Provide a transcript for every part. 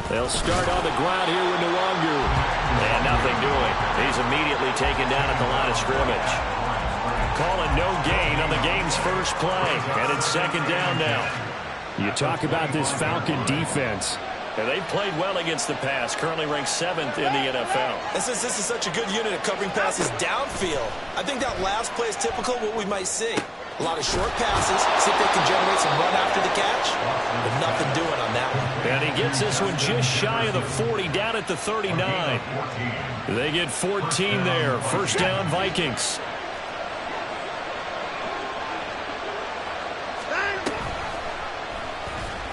They'll start on the ground here with Nwangu. And nothing doing. He's immediately taken down at the line of scrimmage. Calling no gain on the game's first play. And it's second down now. You talk about this Falcon defense. And they've played well against the pass. Currently ranked 7th in the NFL. And since this is such a good unit at covering passes downfield, I think that last play is typical of what we might see. A lot of short passes, see if they can generate some run after the catch, but nothing doing on that one. And he gets this one just shy of the 40, down at the 39. They get 14 there. First down, Vikings.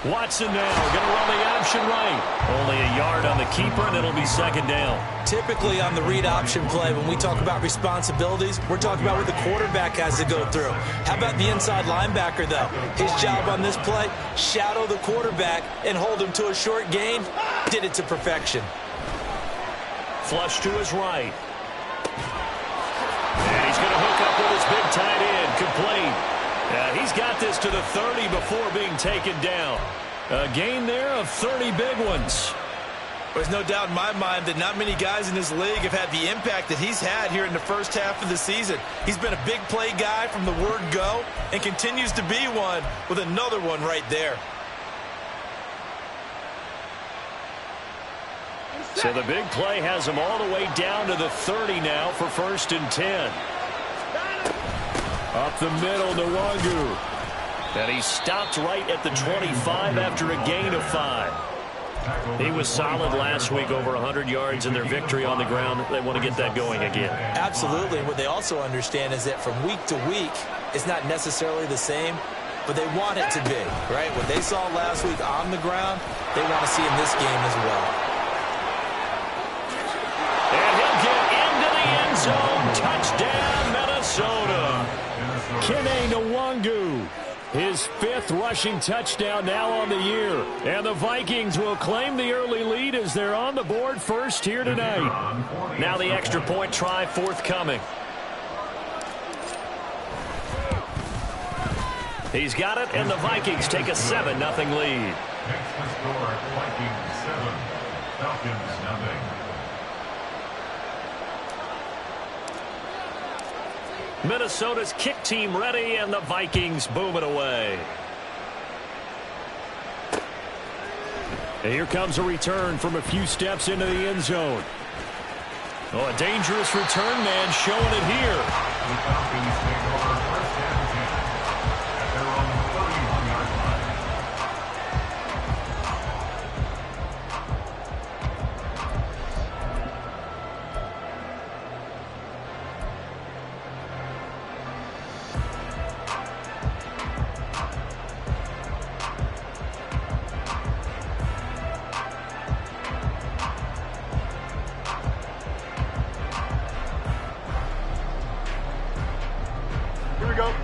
Watson now going to run the option right. Only a yard on the keeper, and it'll be second down. Typically on the read option play, when we talk about responsibilities, we're talking about what the quarterback has to go through. How about the inside linebacker, though? His job on this play, shadow the quarterback and hold him to a short gain. Did it to perfection. Flush to his right. And he's going to hook up with his big tight end. Complete. He's got this to the 30 before being taken down. A gain there of 30 big ones. There's no doubt in my mind that not many guys in this league have had the impact that he's had here in the first half of the season. He's been a big play guy from the word go and continues to be one with another one right there. So the big play has him all the way down to the 30 now for 1st and 10. Up the middle, Nwangu. And he stopped right at the 25 after a gain of 5. He was solid last week, over 100 yards in their victory on the ground. They want to get that going again. Absolutely. What they also understand is that from week to week, it's not necessarily the same, but they want it to be, right? What they saw last week on the ground, they want to see in this game as well. And he'll get into the end zone. Touchdown, Minnesota. Kene Nwangu, his 5th rushing touchdown now on the year. And the Vikings will claim the early lead as they're on the board first here tonight. Now the extra point try forthcoming. He's got it, and the Vikings take a 7-0 lead. Next to score, Vikings 7, Falcons nothing. Minnesota's kick team ready, and the Vikings boom it away. And here comes a return from a few steps into the end zone. Oh, a dangerous return man showing it here. The Falcons take over 1st and 10 at their own 31-yard line.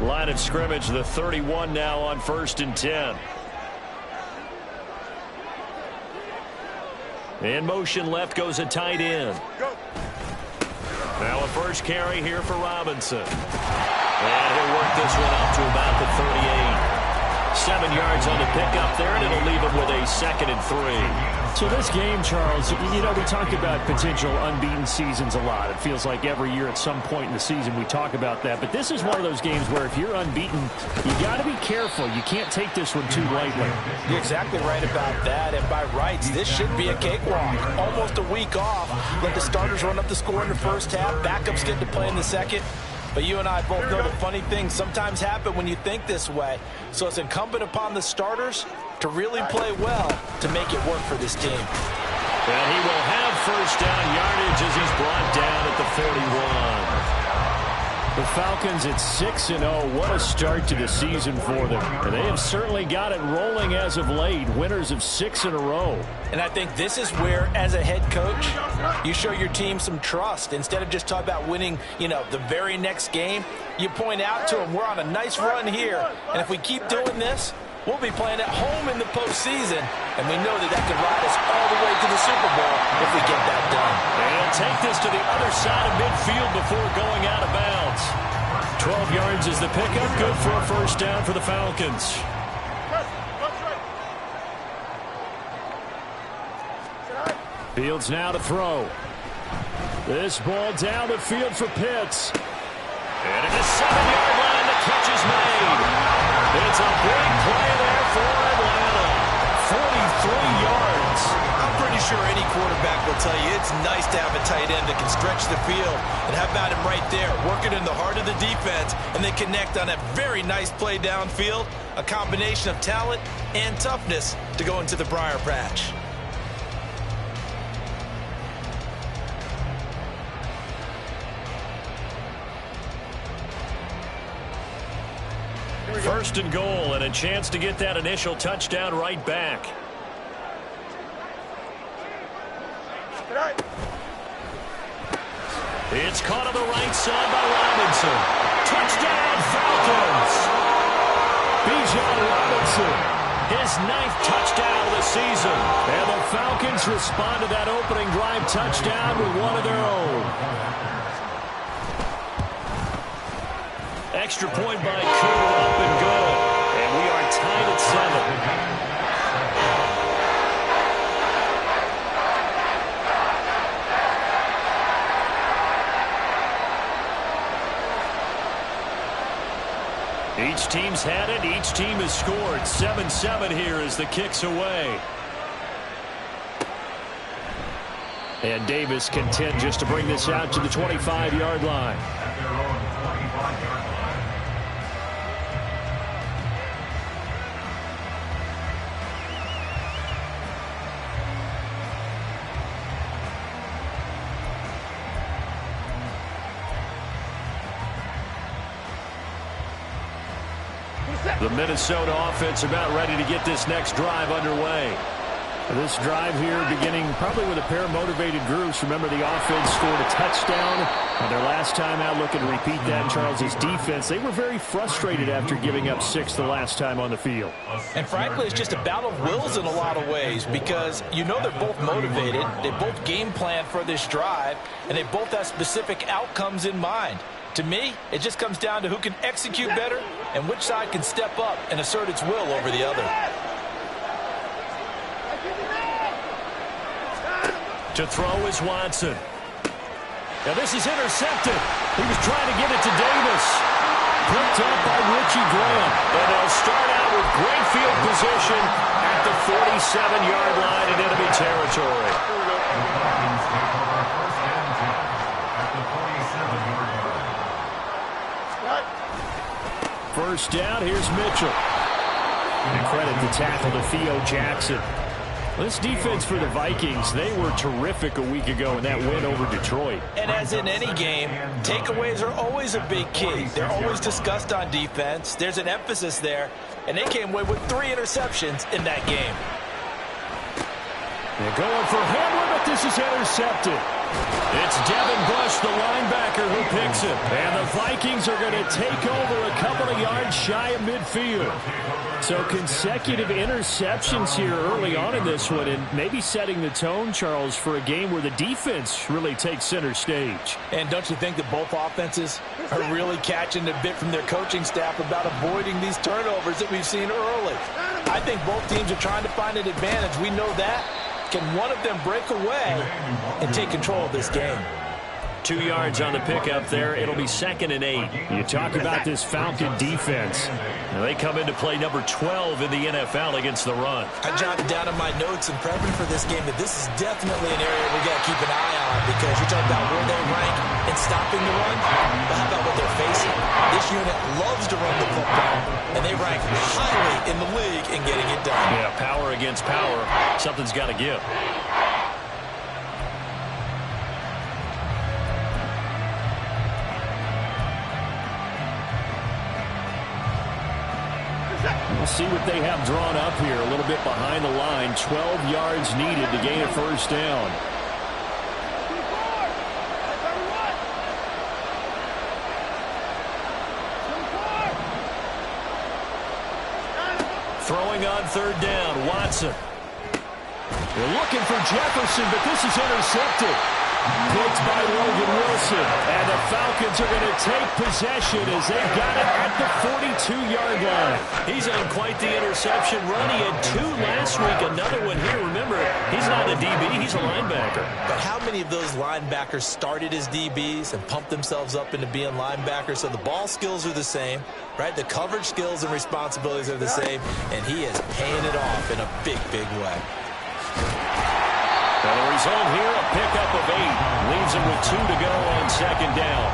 Line of scrimmage, the 31 now on 1st and 10. In motion left goes a tight end. Now a first carry here for Robinson. And he'll work this one up to about the 38. 7 yards on the pickup there, and it'll leave him with a 2nd and 3. So this game, Charles, you know, we talk about potential unbeaten seasons a lot. It feels like every year at some point in the season we talk about that. But this is one of those games where if you're unbeaten, you got to be careful. You can't take this one too lightly. You're exactly right about that. And by rights, this should be a cakewalk. Almost a week off. Let the starters run up the score in the first half. Backups get to play in the second. But you and I both know that funny things sometimes happen when you think this way. So it's incumbent upon the starters to really play well to make it work for this team. And he will have first down yardage as he's brought down at the 41. The Falcons at 6-0. What a start to the season for them. And they have certainly got it rolling as of late. Winners of 6 in a row. And I think this is where, as a head coach, you show your team some trust. Instead of just talking about winning, the very next game, you point out to them, we're on a nice run here. And if we keep doing this, we'll be playing at home in the postseason. And we know that can ride us all the way to the Super Bowl if we get that done. And take this to the other side of midfield before going out of bounds. 12 yards is the pickup. Good for a first down for the Falcons. Fields now to throw. This ball down the field for Pitts. And at the 7-yard line, the catch is made. It's a big play there for Atlanta. 43 yards. I'm pretty sure any quarterback will tell you it's nice to have a tight end that can stretch the field. And how about him right there, working in the heart of the defense, and then connect on a very nice play downfield. A combination of talent and toughness to go into the briar patch. First and goal, and a chance to get that initial touchdown right back. It's caught on the right side by Robinson. Touchdown, Falcons! Bijan Robinson, his 9th touchdown of the season. And the Falcons respond to that opening drive touchdown with one of their own. Extra point by Koo, up and good. And we are tied at 7. Each team's had it. Each team has scored. 7-7 here as the kick's away. And Davis content just to bring this out to the 25-yard line. The Minnesota offense about ready to get this next drive underway. This drive here beginning probably with a pair of motivated groups. Remember, the offense scored a touchdown on their last time out. Looking to repeat that. Charles's defense, they were very frustrated after giving up 6 the last time on the field. And frankly, it's just a battle of wills in a lot of ways, because you know they're both motivated. They both game plan for this drive, and they both have specific outcomes in mind. To me, it just comes down to who can execute better and which side can step up and assert its will over the other. To throw is Watson. Now this is intercepted. He was trying to get it to Davis. Picked up by Richie Graham. And they'll start out with great field position at the 47-yard line in enemy territory. First down, here's Mitchell. And credit the tackle to Theo Jackson. This defense for the Vikings, they were terrific a week ago in that win over Detroit. And as in any game, takeaways are always a big key. They're always discussed on defense. There's an emphasis there, and they came away with 3 interceptions in that game. They're going for Hamler, but this is intercepted. It's Devin Bush, the linebacker, who picks it. And the Vikings are going to take over a couple of yards shy of midfield. So consecutive interceptions here early on in this one, and maybe setting the tone, Charles, for a game where the defense really takes center stage. And don't you think that both offenses are really catching a bit from their coaching staff about avoiding these turnovers that we've seen early? I think both teams are trying to find an advantage. We know that. Can one of them break away and take control of this game? 2 yards on the pickup there. It'll be 2nd and 8. You talk about this Falcon defense. Now they come into play number 12 in the NFL against the run. I jotted down in my notes in prepping for this game that this is definitely an area we got to keep an eye on, because you're talking about where they rank in stopping the run. But how about what they're facing? This unit loves to run the football, and they rank highly in the league in getting it done. Yeah, power against power. Something's got to give. We'll see what they have drawn up here. A little bit behind the line. 12 yards needed to gain a first down. Throwing on 3rd down, Watson. They're looking for Jefferson, but this is intercepted. Picked by Logan Wilson. And the Falcons are going to take possession as they've got it at the 42-yard line. He's on quite the interception run. He had 2 last week, another one here. Remember, he's not a DB, he's a linebacker. But how many of those linebackers started as DBs and pumped themselves up into being linebackers? So the ball skills are the same, right? The coverage skills and responsibilities are the same, and he is paying it off in a big, big way. And the result here, a pickup of 8. Leaves him with 2 to go on second down.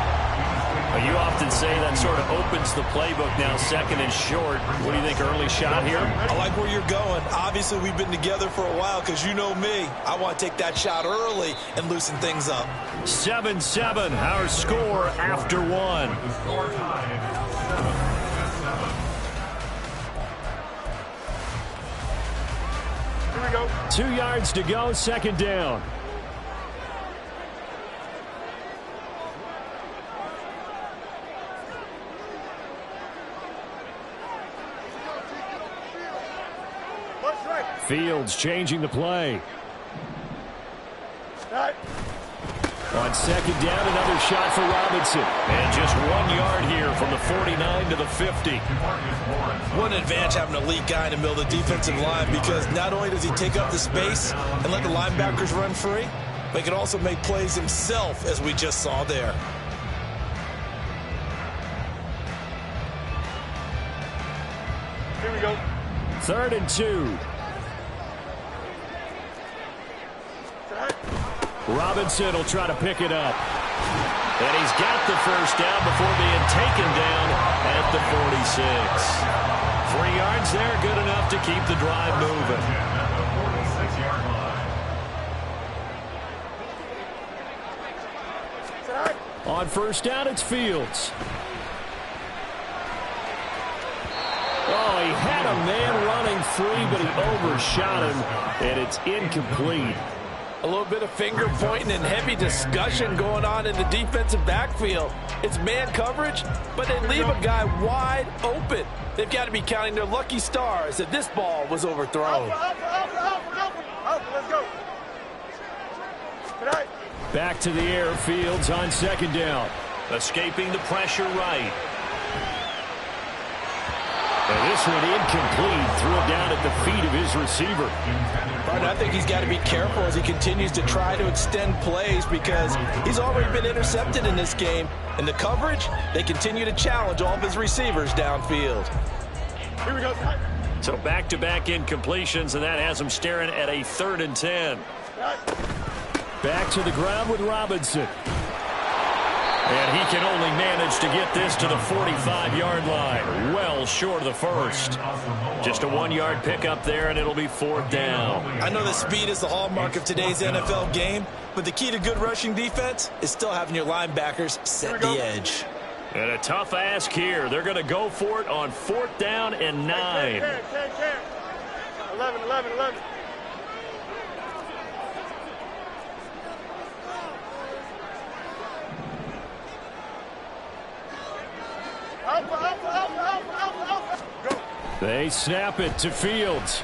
You often say that sort of opens the playbook now, second and short. What do you think, early shot here? I like where you're going. Obviously, we've been together for a while because you know me. I want to take that shot early and loosen things up. 7-7, our score after 1. Score tied. 7-7. Here we go. 2 yards to go, second down. Fields changing the play. On second down, another shot for Robinson. And just 1 yard here from the 49 to the 50. What an advantage having an elite guy in the middle of the defensive line, because not only does he take up the space and let the linebackers run free, but he can also make plays himself, as we just saw there. Here we go. 3rd and 2. Robinson will try to pick it up. And he's got the first down before being taken down at the 46. 3 yards there, good enough to keep the drive moving. On first down, it's Fields. Oh, he had a man running free, but he overshot him, and it's incomplete. A little bit of finger pointing and heavy discussion going on in the defensive backfield. It's man coverage, but they leave a guy wide open. They've got to be counting their lucky stars that this ball was overthrown. Let's go. Back to the air, Fields on second down. Escaping the pressure right. And this one incomplete. Threw it down at the feet of his receiver. I think he's got to be careful as he continues to try to extend plays, because he's already been intercepted in this game. And the coverage, they continue to challenge all of his receivers downfield. Here we go. So back-to-back incompletions, and that has him staring at a 3rd and 10. Back to the ground with Robinson. And he can only manage to get this to the 45-yard line. Well short of the first. Just a 1-yard pickup there, and it'll be 4th down. I know that speed is the hallmark of today's NFL game, but the key to good rushing defense is still having your linebackers set the edge. And a tough ask here. They're going to go for it on 4th down and 9. 10. 11. Go. They snap it to Fields.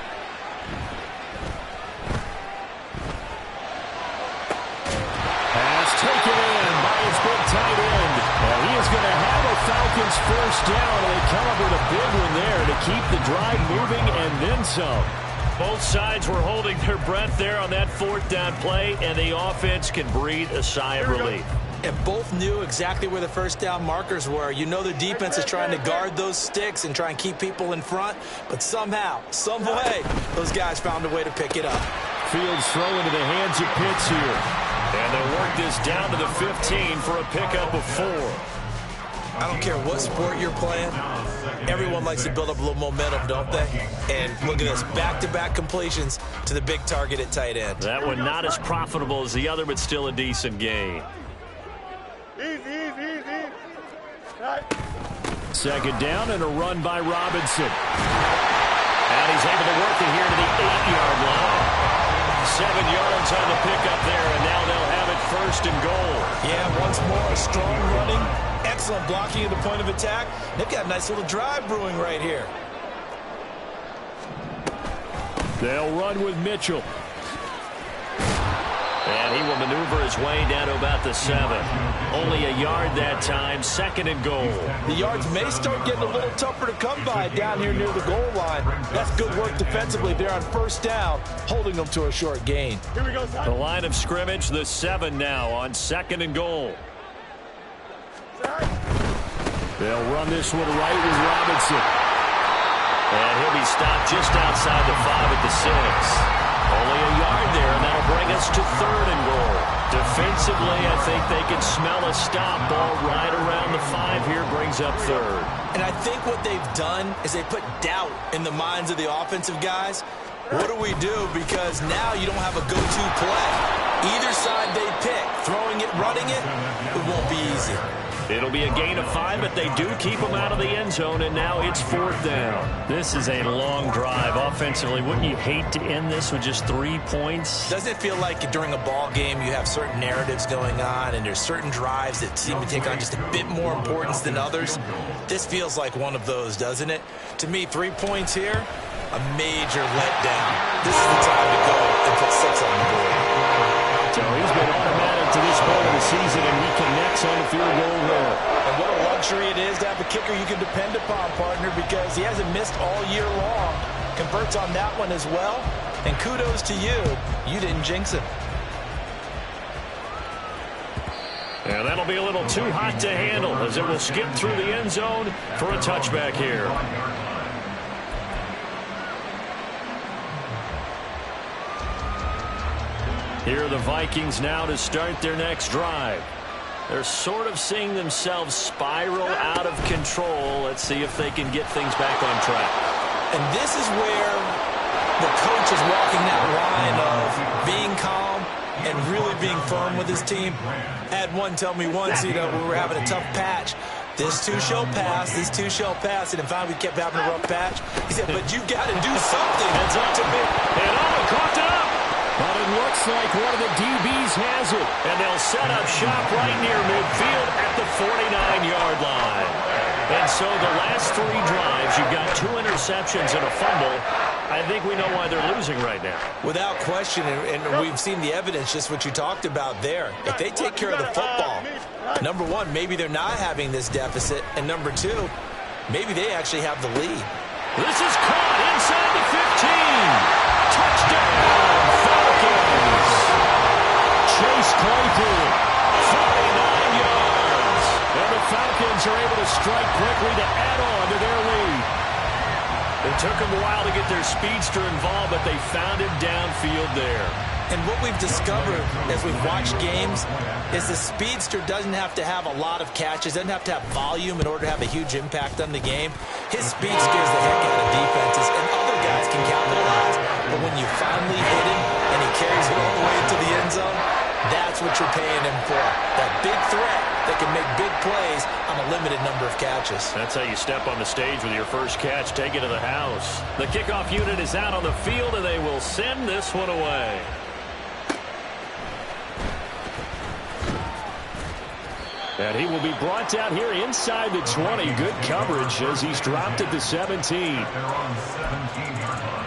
Pass taken in by his big tight end. And he is going to have a Falcons first down. And they come up with a big one there to keep the drive moving and then some. Both sides were holding their breath there on that 4th down play, and the offense can breathe a sigh of relief. And both knew exactly where the first down markers were. You know the defense is trying to guard those sticks and try and keep people in front, but somehow, some way, those guys found a way to pick it up. Fields throw into the hands of Pitts here. And they'll work this down to the 15 for a pickup of 4. I don't care what sport you're playing. Everyone likes to build up a little momentum, don't they? And look at this, back-to-back completions to the big target at tight end. That one not as profitable as the other, but still a decent gain. Easy. Right. Second down and a run by Robinson. And he's able to work it here to the 8-yard line. 7 yards on the pickup there, and now they'll have it 1st and goal. Yeah, once more, a strong running, excellent blocking at the point of attack. They've got a nice little drive brewing right here. They'll run with Mitchell. And he will maneuver his way down to about the 7. Only a yard that time, 2nd and goal. The yards may start getting a little tougher to come by down here near the goal line. That's good work defensively there on 1st down, holding them to a short gain. The line of scrimmage, the 7 now on 2nd and goal. They'll run this one right with Robinson. And he'll be stopped just outside the 5 at the 6. Only a yard there, and that'll bring us to 3rd and goal. Defensively, I think they can smell a stop. Ball right around the 5 here, brings up 3rd. And I think what they've done is they put doubt in the minds of the offensive guys. What do we do? Because now you don't have a go-to play. Either side they pick, throwing it, running it, it won't be easy. It'll be a gain of 5, but they do keep them out of the end zone, and now it's 4th down. This is a long drive offensively. Wouldn't you hate to end this with just 3 points? Doesn't it feel like during a ball game you have certain narratives going on and there's certain drives that seem to take on just a bit more importance than others? This feels like one of those, doesn't it? To me, 3 points here, a major letdown. This is the time to go and put 6 on the board. So he's been automatic to this point of the season, and he connects on the field goal there. And what a luxury it is to have a kicker you can depend upon, partner, because he hasn't missed all year long. Converts on that one as well. And kudos to you. You didn't jinx him. And that'll be a little too hot to handle as it will skip through the end zone for a touchback here. Here are the Vikings now to start their next drive. They're sort of seeing themselves spiral out of control. Let's see if they can get things back on track. And this is where the coach is walking that line of being calm and really being firm with his team. I had one tell me once, we were having a tough patch. This too shall pass, this too shall pass. And finally we kept having a rough patch. He said, but you got to do something. Heads up to me. And caught it up. But it looks like one of the DBs has it. And they'll set up shop right near midfield at the 49-yard line. And so the last 3 drives, you've got 2 interceptions and a fumble. I think we know why they're losing right now. Without question, and we've seen the evidence, just what you talked about there. If they take care of the football, number 1, maybe they're not having this deficit. And number 2, maybe they actually have the lead. This is caught inside the 15. Touchdown, Falcons. Chase Claypool, 49 yards. and the Falcons are able to strike quickly to add on to their lead. It took them a while to get their speedster involved, but they found him downfield there. And what we've discovered as we've watched games is the speedster doesn't have to have a lot of catches, doesn't have to have volume in order to have a huge impact on the game. His speed scares the heck out of defenses, and other guys can capitalize. But when you finally hit him and he carries it all the way into the end zone, that's what you're paying him for. That big threat that can make big plays on a limited number of catches. That's how you step on the stage with your first catch, take it to the house. The kickoff unit is out on the field, and they will send this one away. And he will be brought down here inside the 20. Good coverage as he's dropped at the 17. They're on 17-yard line.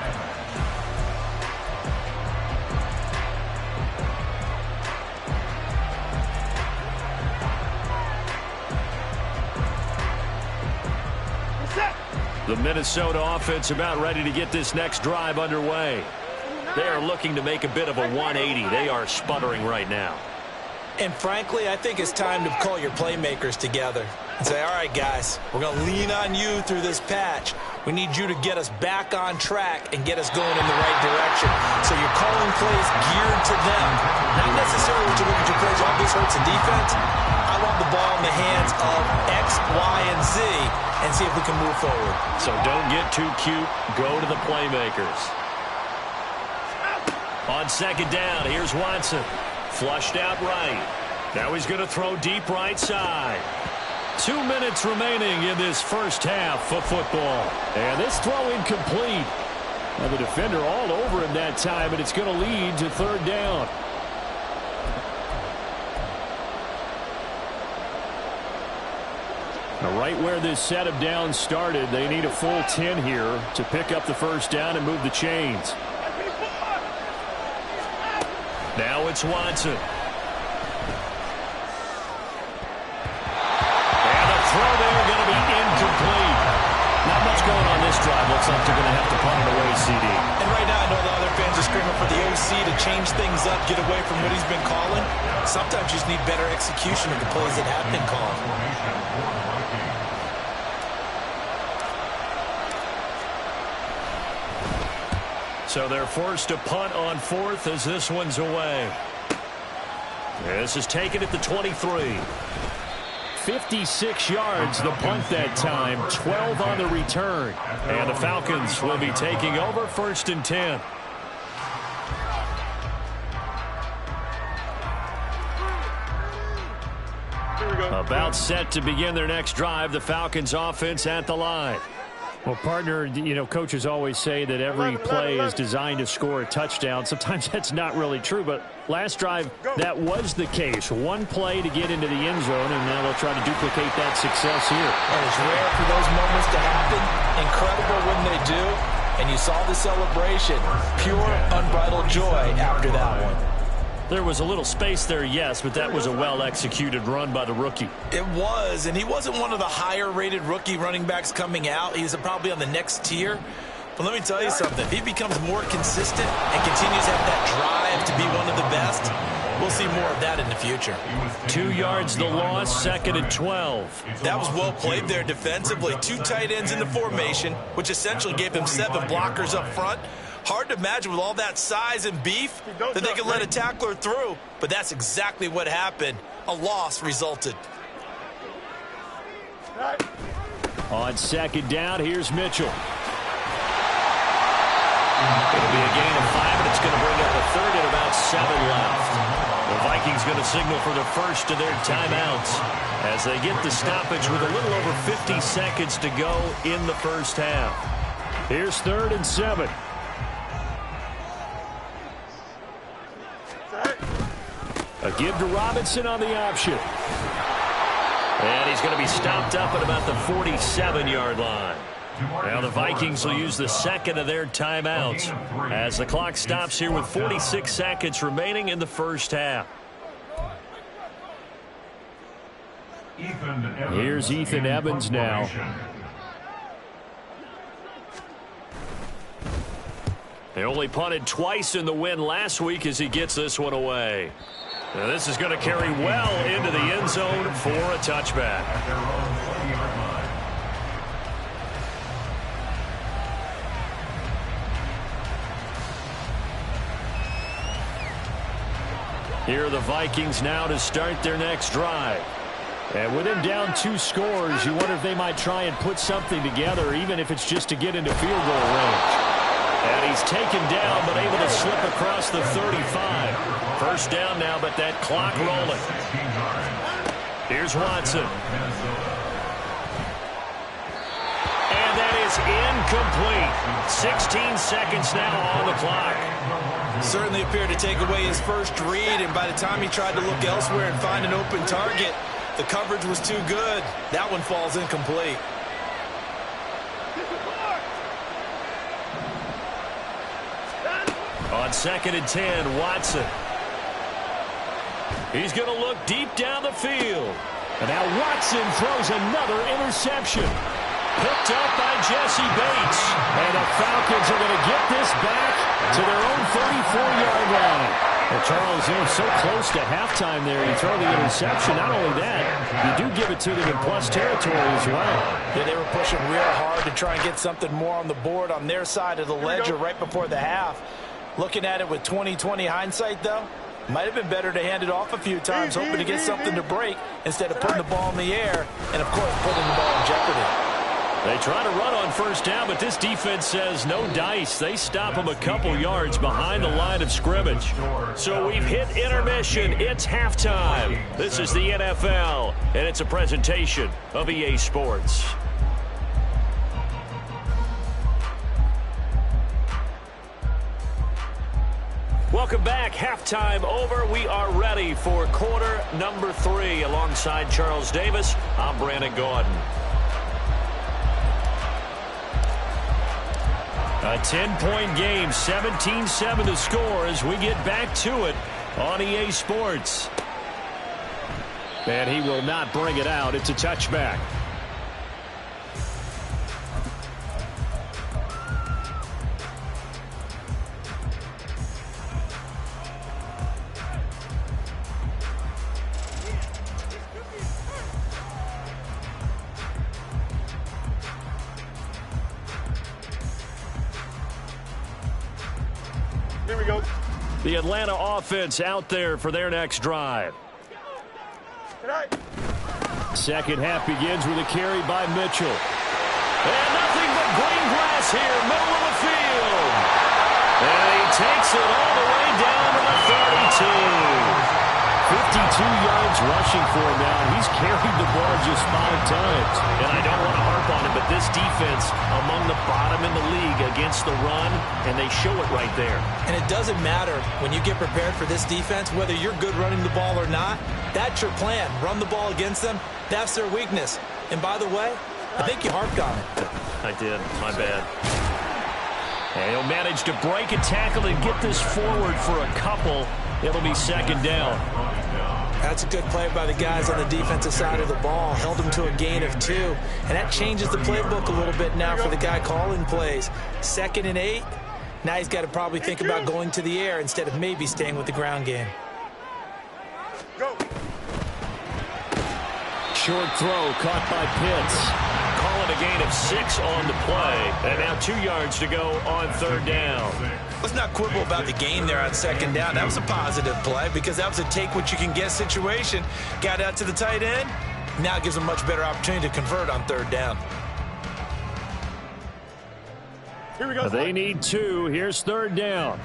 The Minnesota offense about ready to get this next drive underway. They are looking to make a bit of a 180. They are sputtering right now. And frankly, I think it's time to call your playmakers together and say, all right, guys, we're going to lean on you through this patch. We need you to get us back on track and get us going in the right direction. So you're calling plays geared to them. Not necessarily to look at your plays, oh, this hurts the defense. I want the ball in the hands of X, Y, and Z and see if we can move forward. So don't get too cute. Go to the playmakers. On second down, here's Watson. Flushed out right. Now he's going to throw deep right side. 2 minutes remaining in this first half of football. And this throw incomplete. And the defender all over him that time, and it's going to lead to 3rd down. Now right where this set of downs started, they need a full 10 here to pick up the first down and move the chains. Now it's Watson. And the throw there going to be incomplete. Not much going on this drive. Looks like they're going to have to punt it away, CD. And right now I know the other fans are screaming for the OC to change things up, get away from what he's been calling. Sometimes you just need better execution of the plays that have been called. So they're forced to punt on fourth as this one's away. This is taken at the 23. 56 yards the punt that time, 12 on the return. And the Falcons will be taking over 1st and 10. About set to begin their next drive. The Falcons offense at the line. Well, partner, you know, coaches always say that every play is designed to score a touchdown. Sometimes that's not really true, but last drive, that was the case. One play to get into the end zone, and now they'll try to duplicate that success here. And it's rare for those moments to happen. Incredible when they do. And you saw the celebration. Pure, unbridled joy after that one. There was a little space there, yes, but that was a well-executed run by the rookie. It was, and he wasn't one of the higher-rated rookie running backs coming out. He's probably on the next tier. But let me tell you something. If he becomes more consistent and continues to have that drive to be one of the best, we'll see more of that in the future. 2 yards the loss, 2nd and 12. That was well played there defensively. 2 tight ends in the formation, which essentially gave him 7 blockers up front. Hard to imagine with all that size and beef that they could let a tackler through. But that's exactly what happened. A loss resulted. On 2nd down, here's Mitchell. It'll be a gain of 5, and it's going to bring up a 3rd and about 7 left. The Vikings going to signal for the first of their timeouts as they get the stoppage with a little over 50 seconds to go in the first half. Here's 3rd and 7. A give to Robinson on the option. And he's going to be stopped up at about the 47-yard line. Now the Vikings will use the 2nd of their timeouts as the clock stops here with 46 seconds remaining in the first half. Here's Ethan Evans now. They only punted twice in the win last week as he gets this one away. Now this is going to carry well into the end zone for a touchback. Here are the Vikings now to start their next drive. And with him down 2 scores, you wonder if they might try and put something together, even if it's just to get into field goal range. And he's taken down, but able to slip across the 35. First down now, but that clock rolling. Here's Watson. And that is incomplete. 16 seconds now on the clock. Certainly appeared to take away his first read, and by the time he tried to look elsewhere and find an open target, the coverage was too good. That one falls incomplete. On 2nd and 10, Watson. He's going to look deep down the field. And now Watson throws another interception. Picked up by Jesse Bates. And the Falcons are going to get this back to their own 34-yard line. Well, Charles, you know, so close to halftime there. You throw the interception. Not only that, you do give it to them in plus territory as well. Yeah, they were pushing real hard to try and get something more on the board on their side of the ledger right before the half. Looking at it with 20/20 hindsight, though, might have been better to hand it off a few times, hoping to get something to break instead of putting the ball in the air and, of course, putting the ball in jeopardy. They try to run on first down, but this defense says no dice. They stop them a couple yards behind the line of scrimmage. So we've hit intermission. It's halftime. This is the NFL, and it's a presentation of EA Sports. Welcome back. Halftime over. We are ready for quarter number 3. Alongside Charles Davis, I'm Brandon Gordon. A 10-point game, 17-7 to score as we get back to it on EA Sports. And he will not bring it out. It's a touchback. Here we go. The Atlanta offense out there for their next drive. Second half begins with a carry by Mitchell. And nothing but green grass here, middle of the field. And he takes it all the way down to the 32. 52 yards rushing for him now, and he's carried the ball just 5 times. And I don't want to harp on it, but this defense among the bottom in the league against the run, and they show it right there. And it doesn't matter when you get prepared for this defense, whether you're good running the ball or not, that's your plan. Run the ball against them. That's their weakness. And by the way, I think you harped on it. I did. My bad. And he'll manage to break a tackle and get this forward for a couple. It'll be second down. That's a good play by the guys on the defensive side of the ball. Held them to a gain of 2. And that changes the playbook a little bit now for the guy calling plays. 2nd and 8. Now he's got to probably think about going to the air instead of maybe staying with the ground game. Go. Short throw caught by Pitts. Call it a gain of 6 on the play. And now 2 yards to go on third down. Let's not quibble about the gain there on second down. That was a positive play because that was a take-what-you-can-get situation. Got out to the tight end. Now it gives them a much better opportunity to convert on third down. Here we go. They need 2. Here's third down.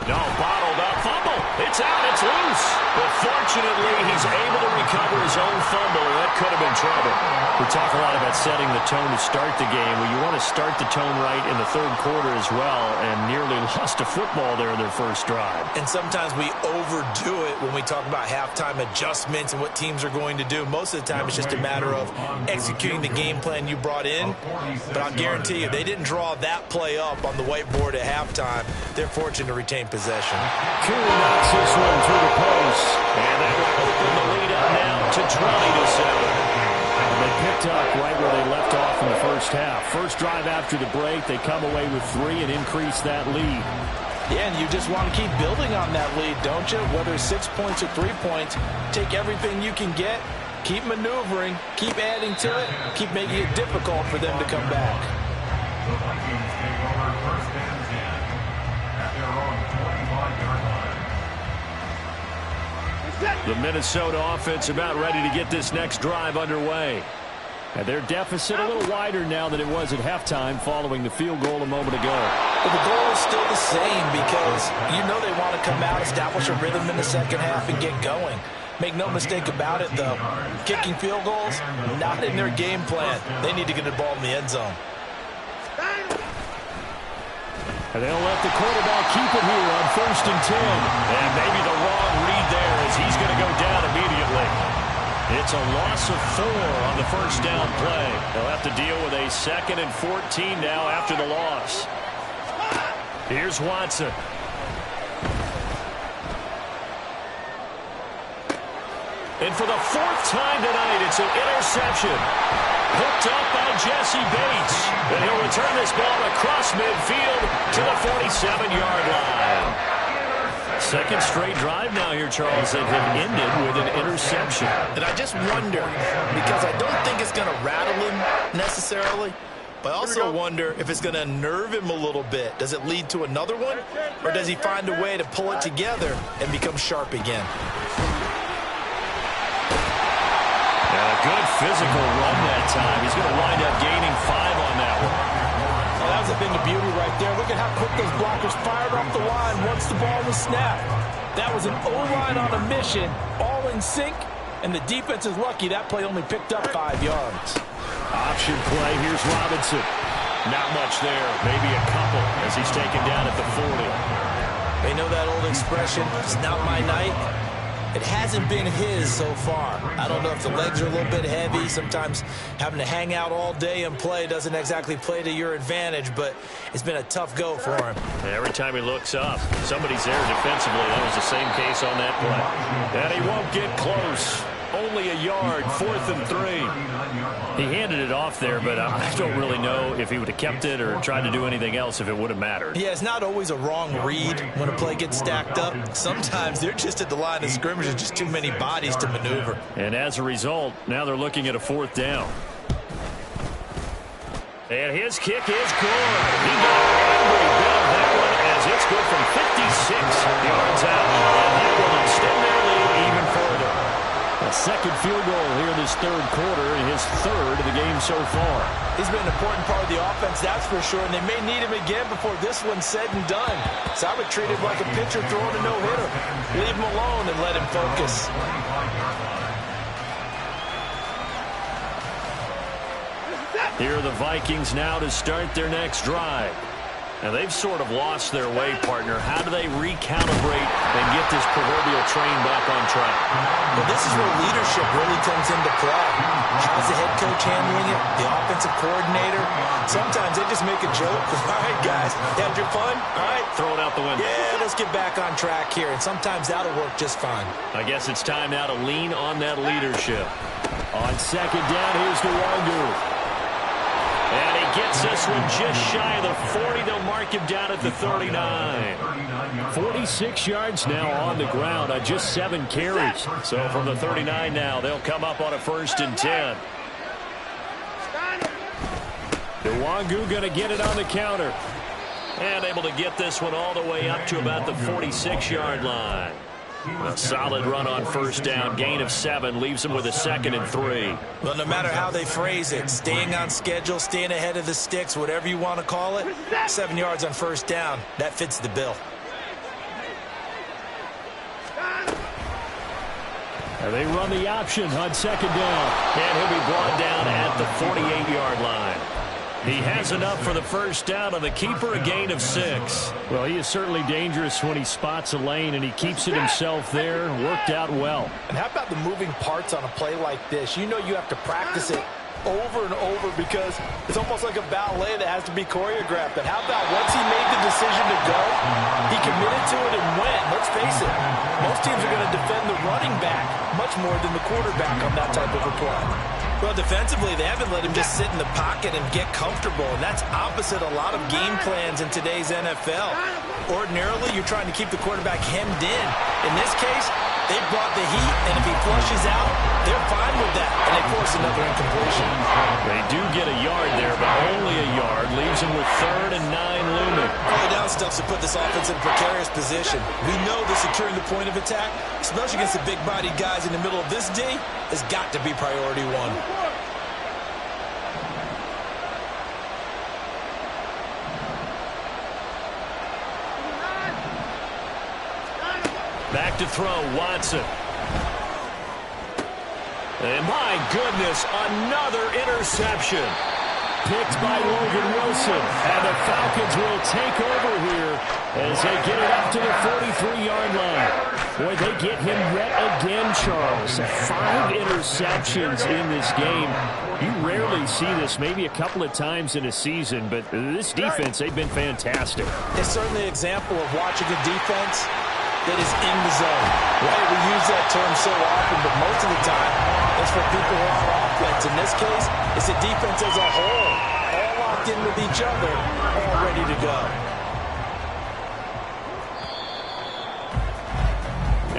No, bottled up. Fumble. It's out. It's loose. But fortunately, he's able to recover his own fumble, and that could have been trouble. We talk a lot about setting the tone to start the game. Well, you want to start the tone right in the third quarter as well, and nearly lost a football there in their first drive. And sometimes we overdo it when we talk about halftime adjustments and what teams are going to do. Most of the time, it's just a matter of executing the game plan you brought in. But I'll guarantee you, they didn't draw that play up on the whiteboard at halftime. They're fortunate to retain possession. Coon knocks this one through the post. And that will open the lead up now to 20-7. They picked up right where they left off in the first half. First drive after the break, they come away with 3 and increase that lead. Yeah, and you just want to keep building on that lead, don't you? Whether it's 6 points or 3 points, take everything you can get, keep maneuvering, keep adding to it, keep making it difficult for them to come back. The Vikings take over first and 10 at their own 25-yard line. The Minnesota offense about ready to get this next drive underway. And their deficit a little wider now than it was at halftime following the field goal a moment ago. But the goal is still the same because you know they want to come out, establish a rhythm in the second half, and get going. Make no mistake about it, though. Kicking field goals, not in their game plan. They need to get the ball in the end zone. And they'll let the quarterback keep it here on 1st and 10. And maybe the wrong read there as he's going to go down immediately. It's a loss of 4 on the first down play. They'll have to deal with a 2nd and 14 now after the loss. Here's Watson. And for the 4th time tonight, it's an interception. Hooked up by Jesse Bates. And he'll return this ball across midfield to the 47-yard line. Second straight drive now here, Charles, that have ended with an interception. And I just wonder, because I don't think it's going to rattle him necessarily, but I also wonder if it's going to unnerve him a little bit. Does it lead to another one, or does he find a way to pull it together and become sharp again? And a good physical run that time. He's going to wind up gaining 5 on that one. Well, that was a thing of beauty right there. Look at how quick those blockers fired off the line once the ball was snapped. That was an O-line on a mission, all in sync, and the defense is lucky that play only picked up 5 yards. Option play. Here's Robinson. Not much there. Maybe a couple as he's taken down at the 40. They know that old expression, it's not my night. It hasn't been his so far. I don't know if the legs are a little bit heavy. Sometimes having to hang out all day and play doesn't exactly play to your advantage, but it's been a tough go for him. Every time he looks up, somebody's there defensively. That was the same case on that play. And he won't get close. Only a yard, 4th and 3. He handed it off there, but I don't really know if he would have kept it or tried to do anything else if it would have mattered. Yeah, it's not always a wrong read when a play gets stacked up. Sometimes they're just at the line of scrimmage. There's just too many bodies to maneuver. And as a result, now they're looking at a 4th down. And his kick is good. He got an angry bell that one as it's good from 56 yards out. And that will extend their lead even further. A second field goal here in this 3rd quarter, and his 3rd of the game so far. He's been an important part of the offense, that's for sure, and they may need him again before this one's said and done. So I would treat him like a pitcher throwing a no-hitter. Leave him alone and let him focus. Here are the Vikings now to start their next drive. Now, they've sort of lost their way, partner. How do they recalibrate and get this proverbial train back on track? Well, this is where leadership really comes into play. How's the head coach handling it? The offensive coordinator? Sometimes they just make a joke. All right, guys, you had your fun? All right. Throw it out the window. Yeah, let's get back on track here. And sometimes that'll work just fine. I guess it's time now to lean on that leadership. On 2nd down, here's Nwangu. And he gets this one just shy of the 40. They'll mark him down at the 39. 46 yards now on the ground on just 7 carries. So from the 39 now, they'll come up on a 1st and 10. Nwangu going to get it on the counter. And able to get this one all the way up to about the 46-yard line. A solid run on 1st down. Gain of 7 leaves him with a 2nd and 3. Well, no matter how they phrase it, staying on schedule, staying ahead of the sticks, whatever you want to call it, 7 yards on 1st down, that fits the bill. And they run the option on 2nd down. And he'll be brought down at the 48-yard line. He has enough for the 1st down on the keeper, a gain of 6. Well, he is certainly dangerous when he spots a lane, and he keeps it himself there. Worked out well. And how about the moving parts on a play like this? You know you have to practice it over and over because it's almost like a ballet that has to be choreographed. But how about once he made the decision to go, he committed to it and went. Let's face it, most teams are going to defend the running back much more than the quarterback on that type of a play. Well, defensively, they haven't let him just sit in the pocket and get comfortable, and that's opposite a lot of game plans in today's NFL. Ordinarily, you're trying to keep the quarterback hemmed in. In this case, they brought the heat, and if he flushes out, they're fine with that, and they force another incompletion. They do get a yard there, but only a yard. Leaves them with 3rd and 9 looming. All the down stuffs to put this offense in a precarious position. We know that securing the point of attack, especially against the big-bodied guys in the middle of this D, has got to be priority 1. Back to throw, Watson. And my goodness, another interception. Picked by Logan Wilson. And the Falcons will take over here as they get it up to the 43-yard line. Boy, they get him yet again, Charles. 5 interceptions in this game. You rarely see this, maybe a couple of times in a season, but this defense, they've been fantastic. It's certainly an example of watching a defense that is in the zone. Right? We use that term so often, but most of the time, it's for people who are on offense. In this case, it's a defense as a whole, all locked in with each other, all ready to go.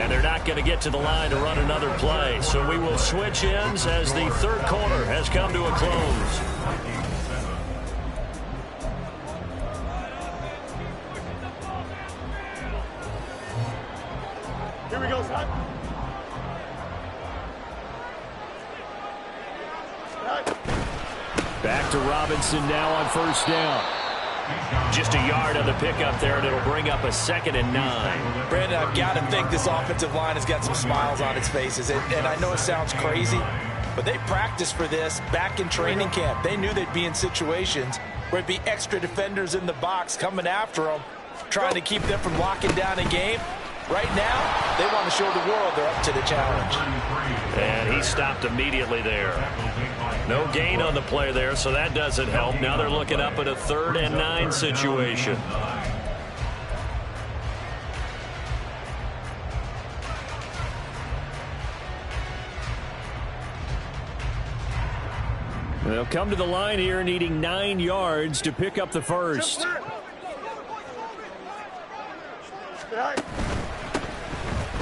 And they're not going to get to the line to run another play, so we will switch ends as the 3rd quarter has come to a close. Here we go, son. Back to Robinson now on 1st down. Just a yard on the pickup there, and it'll bring up a 2nd and 9. Brandon, I've got to think this offensive line has got some smiles on its faces. And I know it sounds crazy, but they practiced for this back in training camp. They knew they'd be in situations where it'd be extra defenders in the box coming after them, trying to keep them from locking down a game. Right now, they want to show the world they're up to the challenge. And he stopped immediately there. No gain on the play there, so that doesn't help. Now they're looking up at a 3rd and 9 situation. They'll come to the line here needing 9 yards to pick up the first.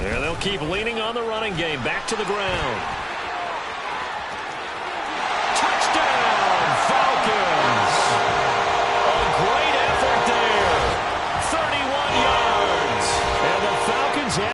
Yeah, they'll keep leaning on the running game. Back to the ground.